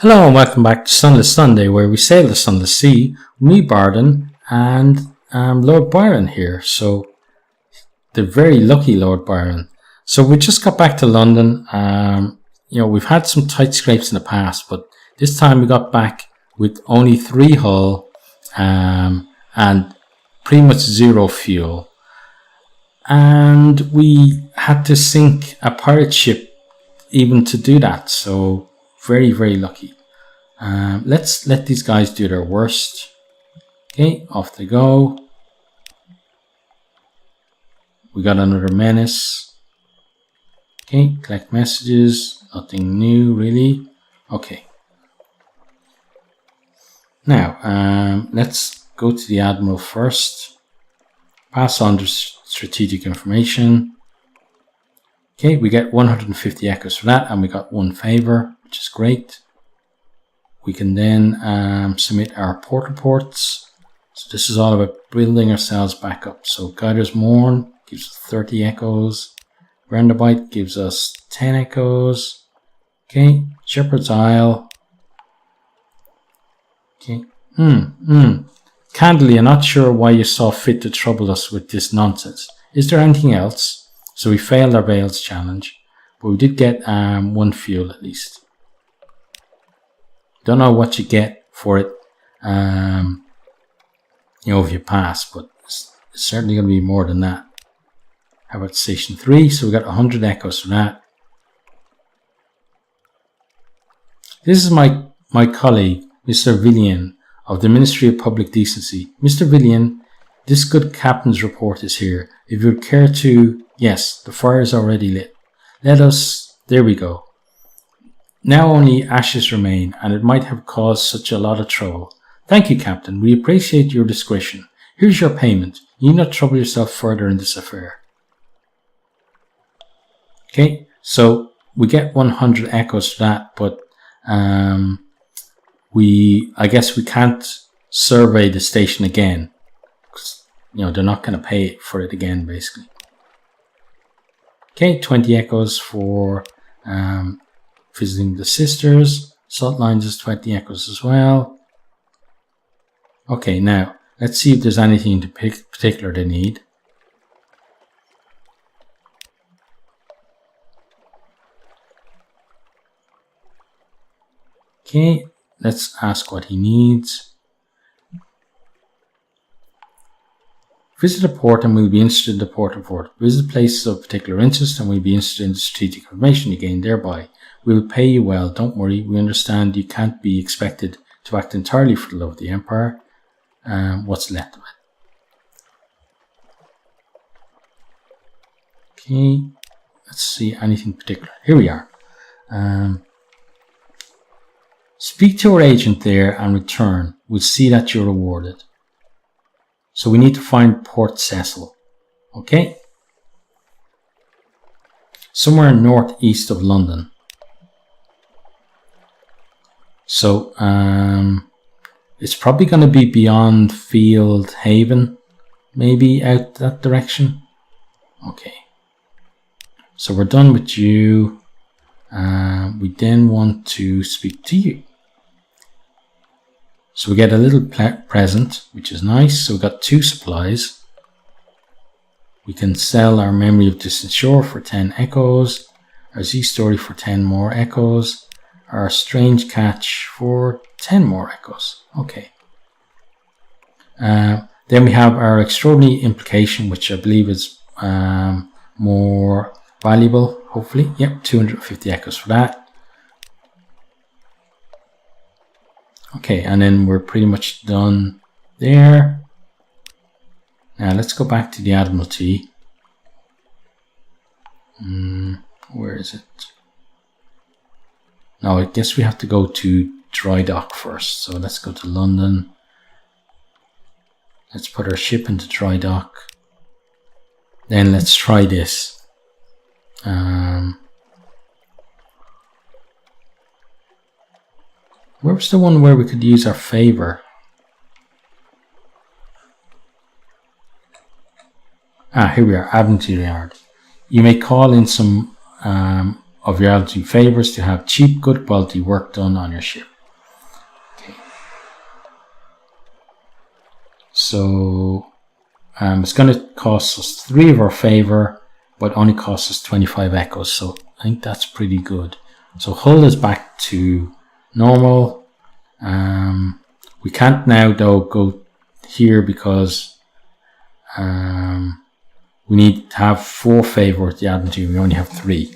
Hello and welcome back to Sunless Sunday, where we sail the Sunless Sea. Me, Bardon, and Lord Byron here. So, the very lucky Lord Byron. So we just got back to London. We've had some tight scrapes in the past, but this time we got back with only 3 hull and pretty much 0 fuel. And we had to sink a pirate ship even to do that. So, very, very lucky. Let's let these guys do their worst. Okay, off they go. We got another menace. Okay, collect messages. Nothing new, really. Okay. Now, let's go to the Admiral first. Pass on the strategic information. Okay, we get 150 echoes for that, and we got 1 favor, which is great. We can then submit our port reports. So this is all about building ourselves back up. So Guider's Morn gives us 30 echoes. Renderbite gives us 10 echoes. Okay, Shepherd's Isle. Okay. Candidly, I'm not sure why you saw fit to trouble us with this nonsense. Is there anything else? So we failed our Veils challenge, but we did get 1 fuel at least. Don't know what you get for it, if you pass, but it's certainly going to be more than that. How about Station 3? So we got 100 echoes for that. This is my colleague, Mr. Villian, of the Ministry of Public Decency. Mr. Villian, this good captain's report is here. If you would care to... Yes, the fire is already lit. Let us... There we go. Now only ashes remain, and it might have caused such a lot of trouble. Thank you, Captain. We appreciate your discretion. Here's your payment. You need not trouble yourself further in this affair. Okay, so we get 100 echoes for that, but I guess we can't survey the station again. Because, they're not going to pay for it again, basically. Okay, 20 echoes for visiting the sisters. Salt Lines is 20 echoes as well. Okay, now let's see if there's anything in particular they need. Okay, let's ask what he needs. Visit a port and we'll be interested in the port report. Visit places of particular interest and we'll be interested in the strategic information you gain thereby. We'll pay you well, don't worry. We understand you can't be expected to act entirely for the love of the Empire. What's left of it? Okay, let's see anything particular. Here we are. Speak to our agent there and return. We'll see that you're rewarded. So we need to find Port Cecil. Okay? Somewhere northeast of London. So, it's probably going to be beyond Field Haven. Maybe out that direction. Okay. So we're done with you. We then want to speak to you. So we get a little present, which is nice. So we got 2 supplies. We can sell our Memory of Distant Shore for 10 echoes. Our Z-Story for 10 more echoes. Our Strange Catch for 10 more echoes. Okay. Then we have our Extraordinary Implication, which I believe is more valuable, hopefully. Yep, 250 echoes for that. Okay, and then we're pretty much done there. Now let's go back to the Admiralty. Where is it? Now I guess we have to go to dry dock first. So let's go to London. Let's put our ship into dry dock. Then let's try this. Where was the one where we could use our favor? Here we are, Admiralty Yard. You may call in some of your altitude favors to have cheap, good quality work done on your ship. So it's going to cost us 3 of our favor, but only costs us 25 echoes. So I think that's pretty good. So hull is back to normal. We can't now though go here because we need to have 4 favor with the attitude. We only have 3.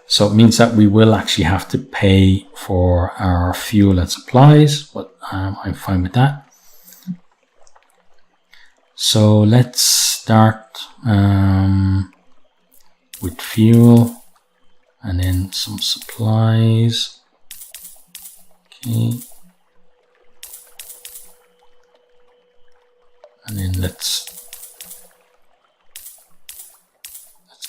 So it means that we will actually have to pay for our fuel and supplies, but I'm fine with that. So let's start with fuel and then some supplies. Okay. And then let's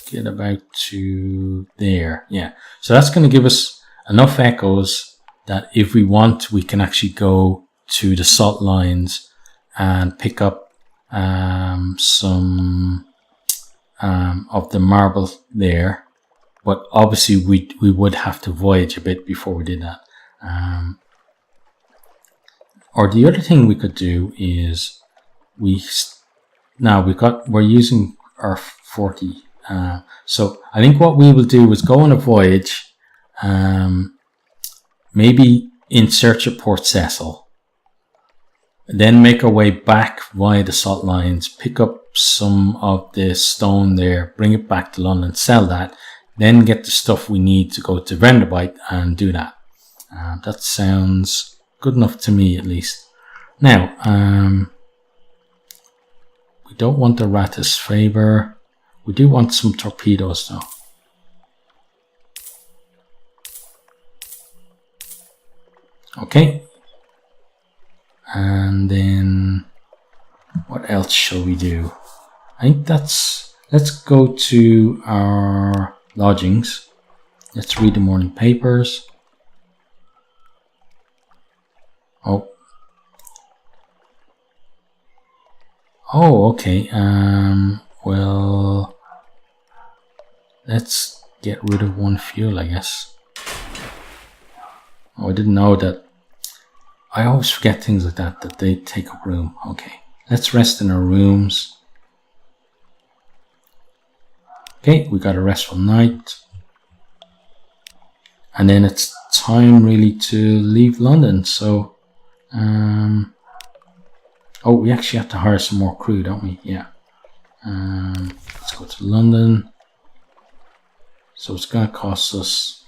get about to there. Yeah, so that's going to give us enough echoes that if we want, we can actually go to the salt lines and pick up some of the marble there. But obviously we would have to voyage a bit before we did that. Or the other thing we could do is we're using our 40. So I think what we will do is go on a voyage, maybe in search of Port Cecil, then make our way back via the salt lines, pick up some of the stone there, bring it back to London, sell that, then get the stuff we need to go to Vanderbilt and do that. That sounds good enough to me, at least. Now, we don't want the Ratus Faber. We do want some torpedoes though. Okay. And then what else shall we do? I think let's go to our lodgings. Let's read the morning papers. Oh, okay. Well, let's get rid of 1 fuel, I guess. Oh, I didn't know that. I always forget things like that they take up room. Okay, let's rest in our rooms. Okay, we got a restful night. And then it's time really to leave London. So, oh, we actually have to hire some more crew, don't we? Yeah. Let's go to London. So it's going to cost us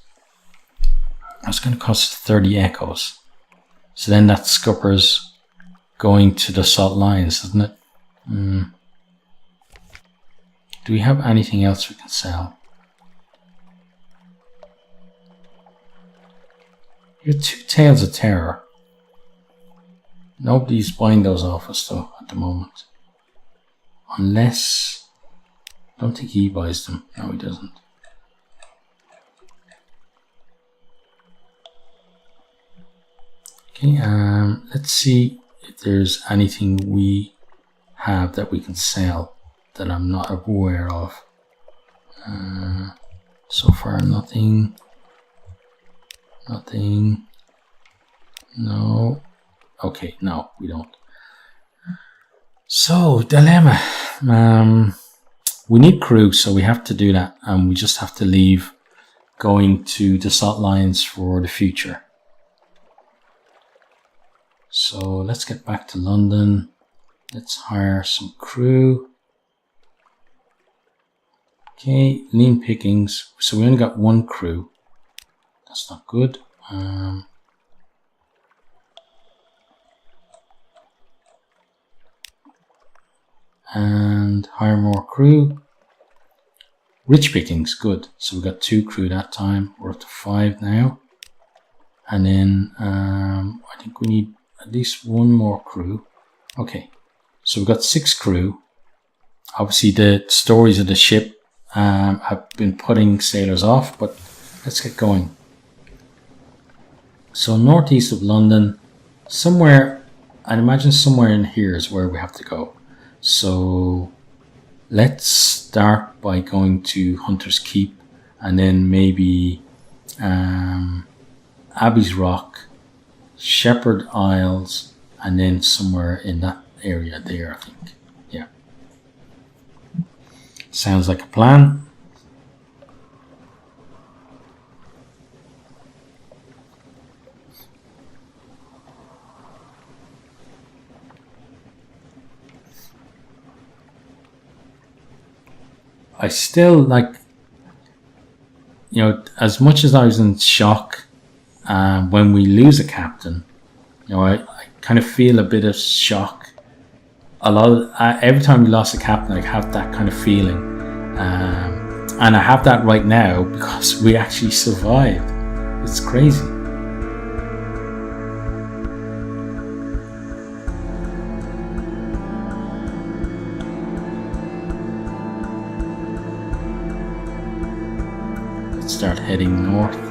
30 echoes. So then that scuppers going to the salt lines, doesn't it? Do we have anything else we can sell? You have 2 Tales of Terror. Nobody's buying those off us though at the moment. Unless, I don't think he buys them. No, he doesn't. Okay, let's see if there's anything we have that we can sell that I'm not aware of. So far, nothing. Nothing. No. Okay, no, we don't. So, dilemma. We need crew, so we have to do that. And we just have to leave going to the salt lines for the future. So let's get back to London. Let's hire some crew. Okay, lean pickings. So we only got 1 crew. That's not good. And hire more crew. Rich pickings, good. So we got 2 crew that time. We're up to 5 now. And then I think we need at least 1 more crew. Okay, so we've got 6 crew. Obviously the stories of the ship have been putting sailors off, but let's get going. So northeast of London, somewhere, I'd imagine somewhere in here is where we have to go. So let's start by going to Hunter's Keep and then maybe Abbey's Rock, Shepherd Isles, and then somewhere in that area there, I think. Yeah. Sounds like a plan. I still like, you know, as much as I was in shock when we lose a captain, you know, I kind of feel a bit of shock. Every time we lost a captain, I have that kind of feeling, and I have that right now because we actually survived. It's crazy. Start heading north.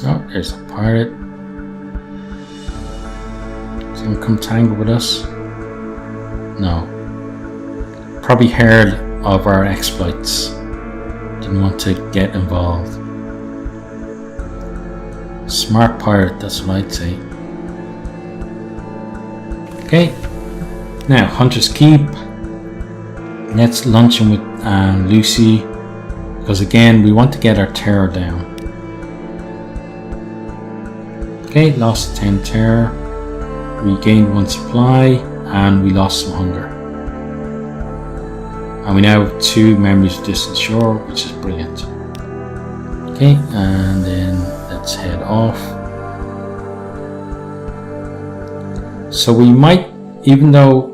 Oh, there's a pirate. Is he gonna come tangle with us? No. Probably heard of our exploits. Didn't want to get involved. Smart pirate, that's what I'd say. Okay. Now, Hunter's Keep. Let's lunch in with Lucy. Because again, we want to get our terror down. Okay, lost 10 terror, we gained 1 supply, and we lost some hunger. And we now have 2 memories of distant shore, which is brilliant. Okay, and then let's head off. So we might, even though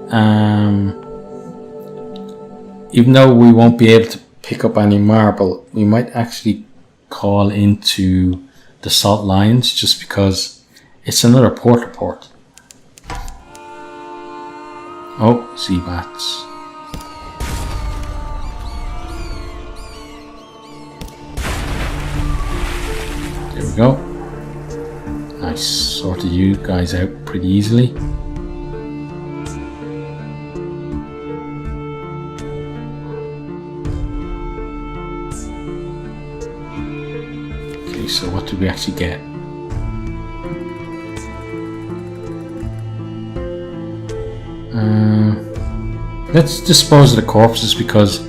we won't be able to pick up any marble, we might actually call into the Salt Lions, just because it's another port. Oh, sea bats. There we go. Nice, sorted you guys out pretty easily. So what did we actually get? Let's dispose of the corpses, because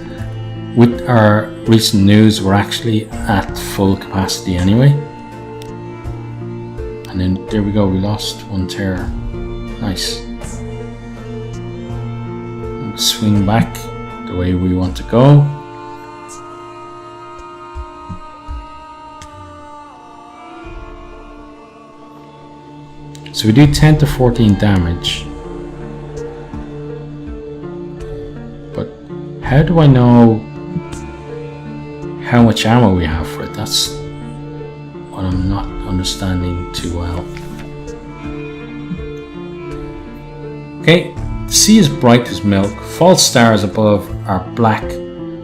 with our recent news we're actually at full capacity anyway. And then there we go, we lost 1 terror. Nice. Swing back the way we want to go. So we do 10 to 14 damage. But how do I know how much ammo we have for it? That's what I'm not understanding too well. Okay, the sea is bright as milk. False stars above are black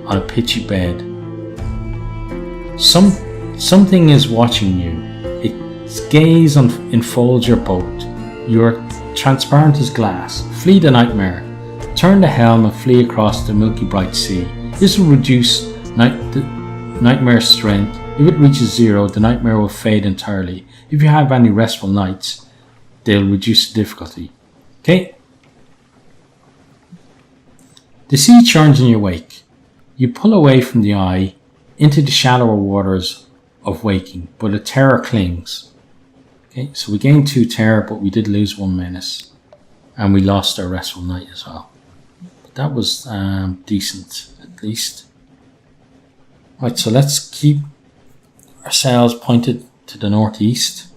on a pitchy bed. Something is watching you. Its gaze enfolds your boat. You are transparent as glass. Flee the nightmare. Turn the helm and flee across the milky bright sea. This will reduce the nightmare's strength. If it reaches 0, the nightmare will fade entirely. If you have any restful nights, they'll reduce the difficulty. Okay? The sea churns in your wake. You pull away from the eye into the shallower waters of waking, but a terror clings. Okay, so we gained 2 terror, but we did lose 1 menace, and we lost our restful night as well. But that was decent, at least. Right, so let's keep ourselves pointed to the northeast.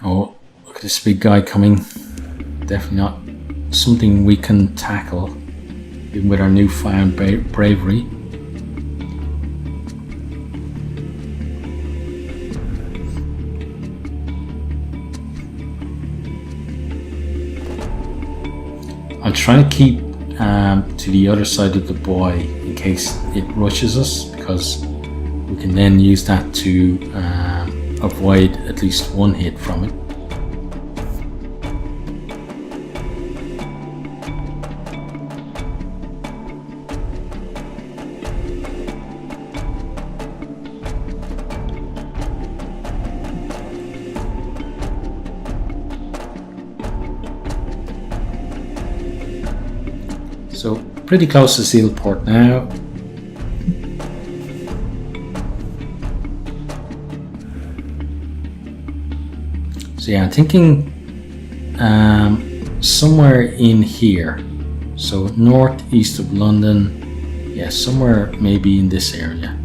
Oh, look at this big guy coming. Definitely not something we can tackle, even with our newfound bravery. trying to keep to the other side of the buoy in case it rushes us, because we can then use that to avoid at least one hit from it. So pretty close to Sealport now. So yeah, I'm thinking somewhere in here. So northeast of London. Yeah, somewhere maybe in this area.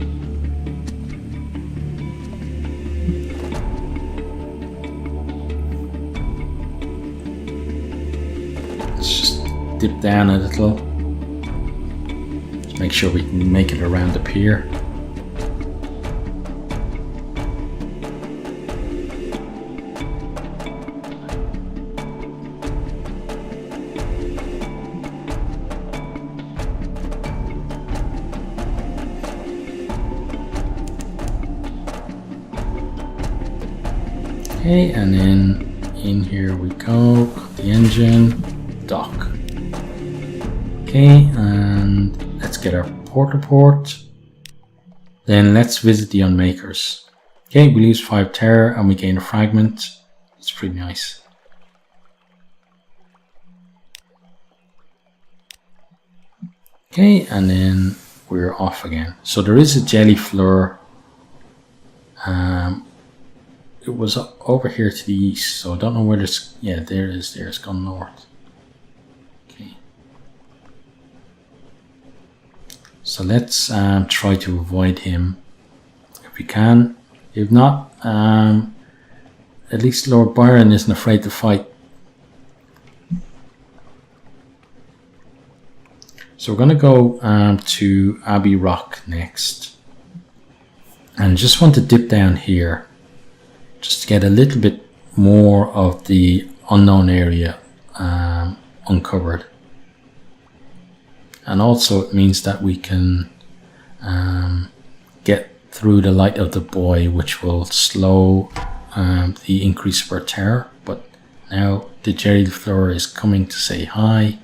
Let's just dip down a little. Just make sure we can make it around the pier. Okay, and then in here we go, got the engine, dock. Okay, and let's get our port report. Then let's visit the unmakers. Okay, we lose 5 terror and we gain a fragment. It's pretty nice. Okay, and then we're off again. So there is a jelly floor. It was over here to the east, so I don't know where this. Yeah, there it is. There, it's gone north. Okay. So let's try to avoid him if we can. If not, at least Lord Byron isn't afraid to fight. So we're going to go to Abbey Rock next, and just want to dip down here, just to get a little bit more of the unknown area uncovered. And also it means that we can get through the light of the buoy, which will slow the increase of our terror. But now the jelly floor is coming to say hi,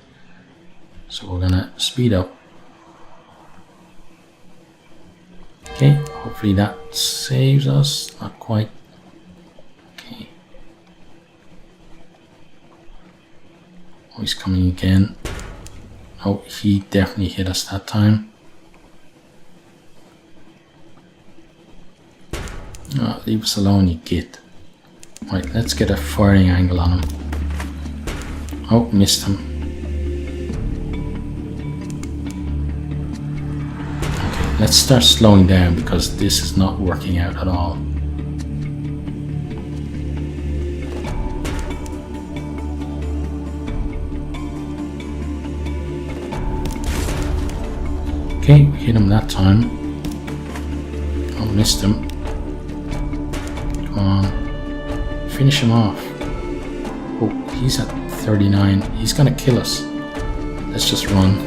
so we're gonna speed up. Okay, hopefully that saves us. Not quite. Okay. Oh, he's coming again. Oh, he definitely hit us that time. Oh, leave us alone, you git. Right, let's get a firing angle on him. Oh, missed him. Okay, let's start slowing down because this is not working out at all. Okay, we hit him that time. Oh, missed him. Come on. Finish him off. Oh, he's at 39. He's gonna kill us. Let's just run.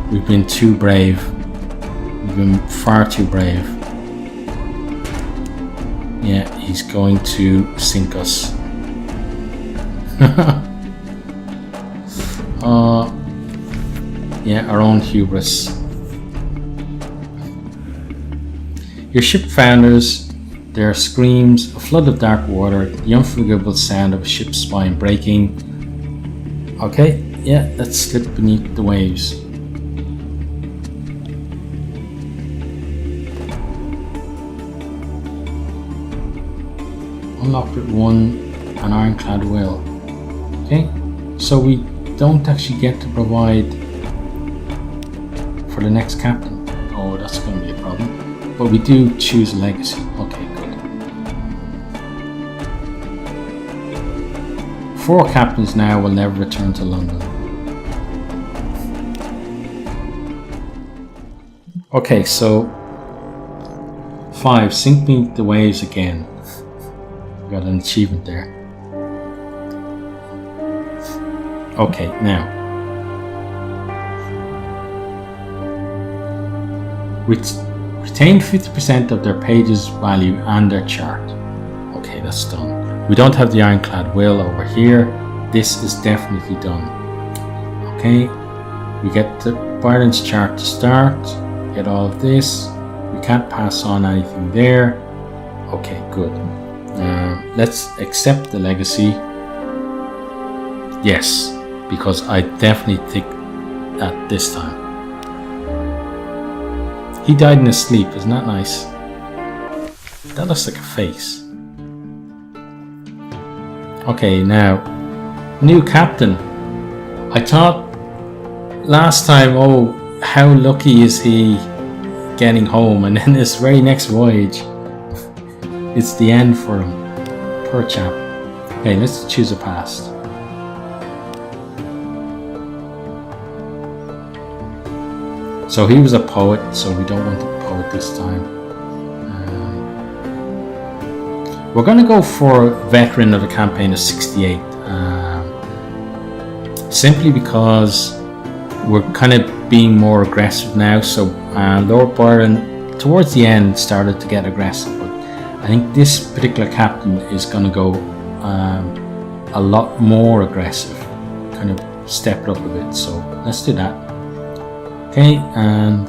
We've been too brave. We've been far too brave. Yeah, he's going to sink us. Yeah, our own hubris. Your ship founders, their screams, a flood of dark water, the unforgivable sound of a ship's spine breaking. Okay, yeah, let's slip beneath the waves. Unlocked with 1, an ironclad will. Okay, so we don't actually get to provide for the next captain. Oh, that's going to be a problem. But we do choose a legacy. Okay, good. 4 captains now will never return to London. Okay, so 5, sink beneath the waves again. We got an achievement there. Okay, now retained 50% of their page's value and their chart. Okay, that's done. We don't have the ironclad will over here. This is definitely done. Okay, we get the Bardon's chart to start. Get all of this. We can't pass on anything there. Okay, good. Let's accept the legacy. Yes, because I definitely think that this time. He died in his sleep, isn't that nice? That looks like a face. Okay, now, new captain. I thought last time, oh, how lucky is he getting home, and then this very next voyage, it's the end for him. Poor chap. Okay, let's choose a past. So he was a poet, so we don't want a poet this time. We're going to go for veteran of the campaign of 68. Simply because we're kind of being more aggressive now. So Lord Bardon, towards the end, started to get aggressive. But I think this particular captain is going to go a lot more aggressive. Kind of step it up a bit. So let's do that. Okay, and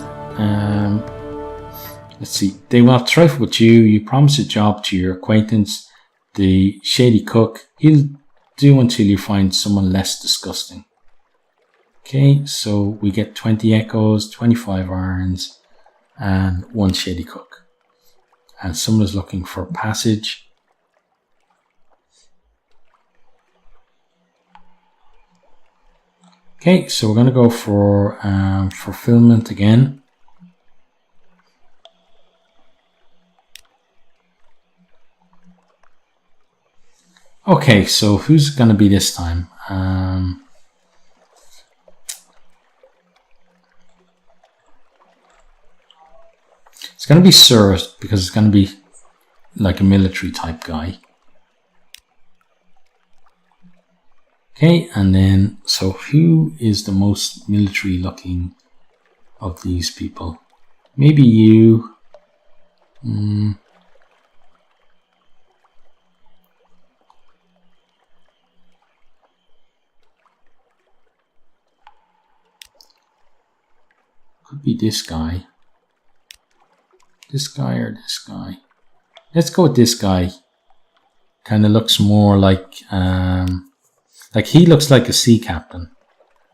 let's see. They will trifle with you. You promise a job to your acquaintance, the shady cook. He'll do until you find someone less disgusting. Okay, so we get 20 echoes, 25 irons, and 1 shady cook. And someone is looking for passage. Okay, so we're going to go for fulfillment again. Okay, so who's going to be this time? It's going to be Sir, because it's going to be like a military type guy. Okay, and then, so who is the most military looking of these people? Maybe you. Could be this guy. This guy or this guy. Let's go with this guy. Kind of looks more like he looks like a sea captain,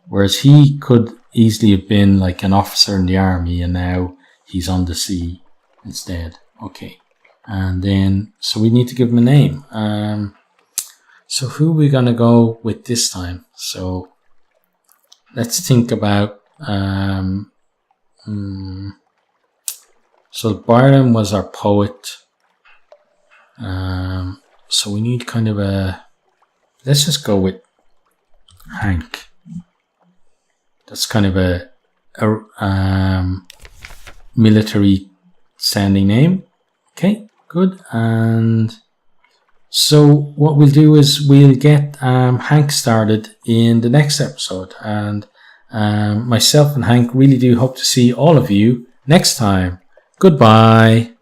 whereas he could easily have been like an officer in the army, and now he's on the sea instead. Okay, and then so we need to give him a name. So who are we gonna go with this time? So let's think about. So Bardon was our poet. So we need kind of a. Let's just go with Hank. That's kind of a military sounding name. Okay, good. And so what we'll do is we'll get Hank started in the next episode. And myself and Hank really do hope to see all of you next time. Goodbye.